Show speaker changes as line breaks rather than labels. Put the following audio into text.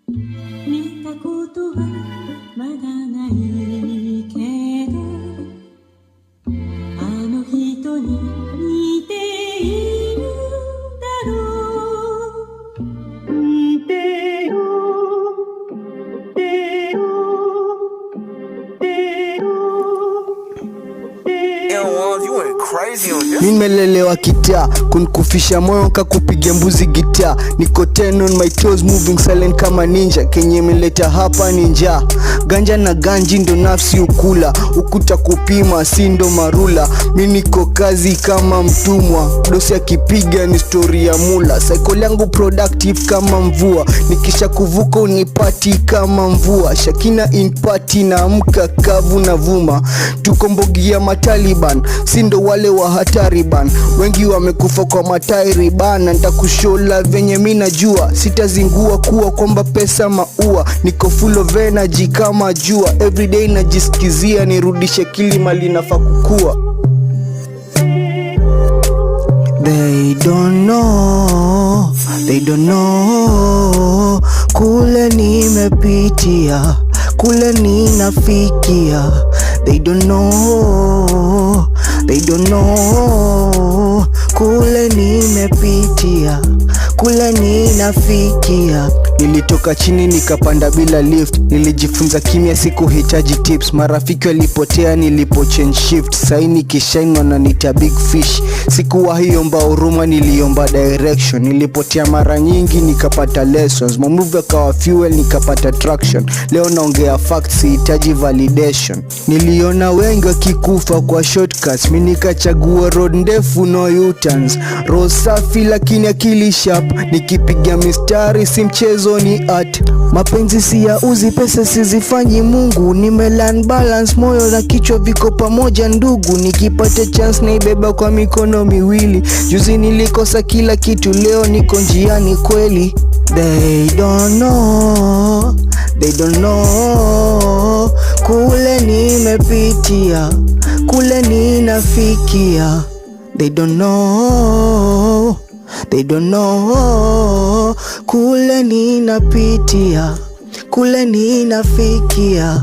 見たことはまだないけど、あの人に似ているだろう。似てるてるてる。
Nimelelewa kitaa, kunkufisha moyo kakupigia mbuzi gitaa. Niko 10 on my toes, moving silent kama ninja. Kenye meleta hapa ninja, ganja na ganji ndo nafsi ukula. Ukuta kupima sindo marula, mi niko kazi kama mtumwa. Dosi akipiga ni story ya mula. Cycle yangu productive kama mvua, nikisha kuvuka unipati kama mvua. Shakina in party na amka kavu na vuma. Tuko mbogi ya mataliban, sindo wale wa hatari ban. Wengi wamekufa kwa matairi bana. Nitakushola venye mina jua, sitazingua kuwa kwamba pesa maua. Niko full of energy kama jua, everyday najisikizia nirudishe kili mali nafaa kukua. They don't know kule nimepitia, kule ninafikia. They don't know kule nimepitia, kule ninafikia. Nilitoka chini nikapanda bila lift, nilijifunza kimya sikuhitaji tips. Marafiki walipotea nilipo change shift, sai nikishine wananiita big fish. Sikuwahi omba huruma, niliomba direction. Nilipotea mara nyingi nikapata lessons, maumivu yakawa fuel nikapata traction. Leo naongea facts sihitaji validation. Niliona wengi wakikufa kwa shortcuts, mimi nikachagua road ndefu no U-turns. Roho safi lakini akili sharp, nikipiga mistari si mchezo ni art. Mapenzi si ya uzi, pesa sizifanyi Mungu. Nimelearn balance, moyo na kichwa viko pamoja ndugu. Nikipata chance naibeba kwa mikono miwili. Juzi nilikosa kila kitu, leo niko njiani kweli. They don't know kule nimepitia, kule ninafikia. They don't know kule ninapitia, kule ninafikia.